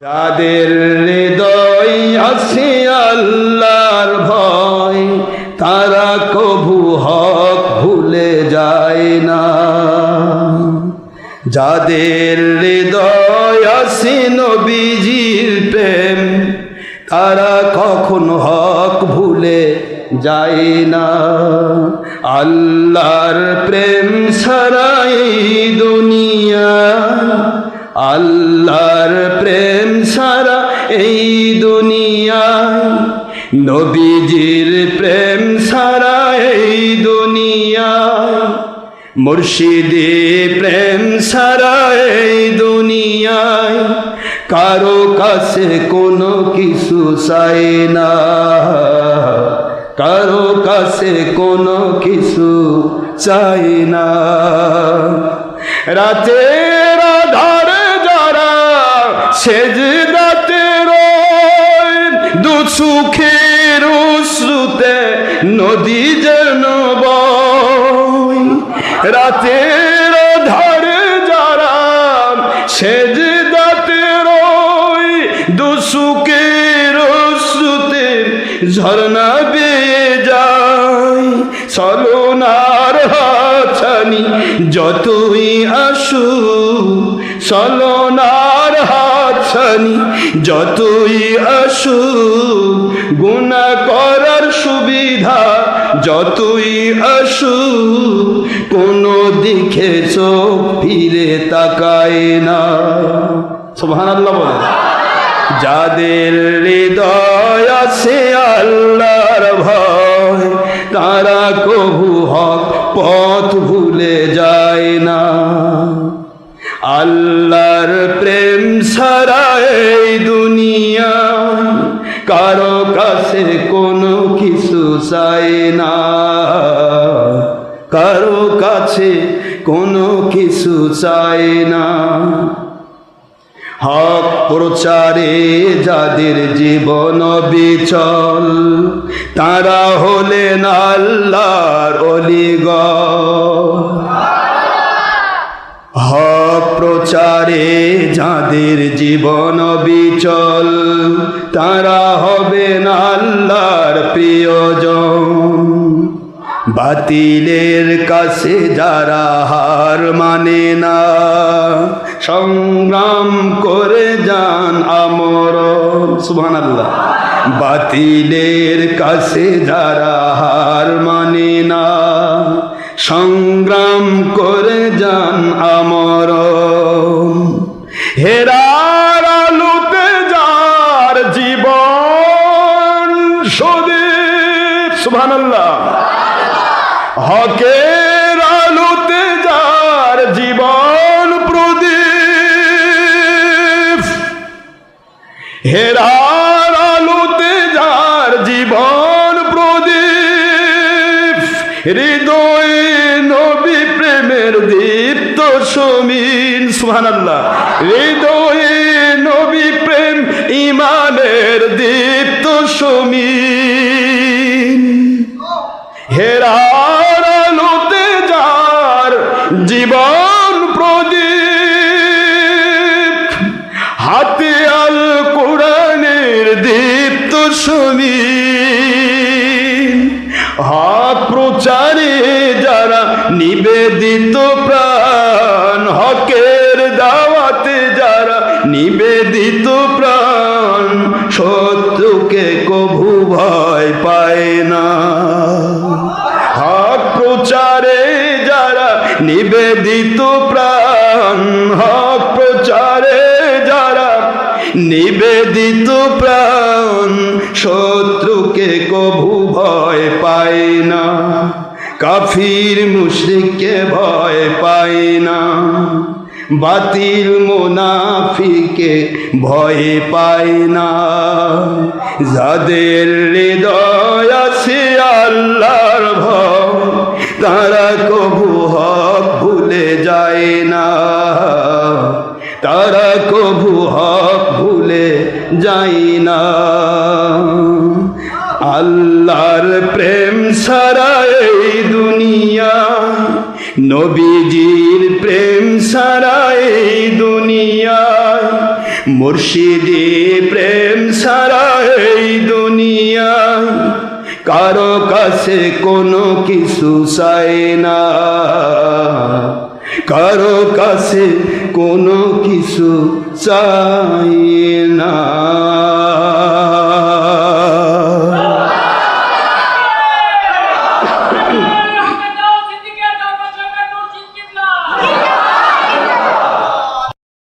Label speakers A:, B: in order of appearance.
A: যাদের হৃদয় আছে আল্লাহর ভয়, তারা কভু হক ভুলে যায় না। যাদের হৃদয় আছে নবীজির প্রেম, তারা কখনো হক ভুলে যায় না। আল্লাহর প্রেম ছাড়া এই দুনিয়া, আল্লাহর প্রেম ছাড়া এই দুনিয়ায়, নবীজির প্রেম ছাড়া এই দুনিয়ায়, মুর্শিদি প্রেম ছাড়া এই দুনিয়ায়, কারো কাছে কোনো কিছু চাই না, কারো কাছে কোনো কিছু চাই না। রাতের আধারে যারা সেজদাতে রয়, দু চোখের অশ্রুতে নদী যেন বয়। রাতের আধারে যারা সেজদাতে রয়, দু চোখের অশ্রুতে ঝরনা বেয়ে যায়। ছলনার হাতছানি যতই আসু, ছলনার হাতছানি যতই আসু, গুনাহ করার সুবিধা যতই আসু, কোনো দিকে চোখ ফিরে তাকায় না। সুবহানাল্লাহ বলে। যাদের হৃদয় আছে আল্লাহর ভয়, তারা কভু হক পথ ভুলে যায় না। আল্লাহর প্রেম ছাড়া এই দুনিয়া, কারো কাছে কোনো কিছু চাই না, কারো কাছে কোনো কিছু চাই না। হক প্রচারে যাদের জীবন বিচল, তারা হলেন আল্লাহর ওলিগণ। হক প্রচারে যাদের জীবন বিচল, তারা হবেন আল্লাহর প্রিয়জন। বাতিলের কাছে যারা হার মানে না, সংগ্রাম করে যান আমরণ। সুবহানাল্লাহ। বাতিলের কাছে যারা হার মানে না, সংগ্রাম করে যান আমরণ। হেরার আলোতে যার জীবন সদীপ। সুবহানাল্লাহ। হকের আলোতে যার জীবন প্রদীপ, হেরার আলোতে যার জীবন প্রদীপ, হৃদয়ে নবী প্রেমের দীপ্ত সমীন। সুবহানাল্লাহ। হৃদয়ে নবী প্রেম ঈমানের দীপ্ত সমীন, হেরার আলোতে যার জীবন প্রদীপ, হাতে আল কোরআনের দীপ্ত সমীন। হক প্রচারে যারা নিবেদিত প্রাণ, হকের দাওয়াতে যারা নিবেদিত প্রাণ, শত্রুকে কভু ভয় পায় না। হক প্রচারে যারা নিবেদিত প্রাণ, হক প্রচারে যারা নিবেদিত প্রাণ, শত্রুকে কভু ভয় পায় না। কাফির মুশরিককে ভয় পায় না, বাতিল মুনাফিকে ভয় পায় না। যাদের হৃদয় আছে আল্লাহর ভয়, তারা কভু হক ভুলে যায় না, তারা কভু হক ভুলে যায় না। আল্লাহর প্রেম ছাড়া এই দুনিয়া, নবীজির প্রেম ছাড়া এই দুনিয়ায় মুর্শিদি প্রেম ছাড়া এই দুনিয়ায় কারো কাছে কোনো কিছু চাই না, কারো কাছে কোনো কিছু চাই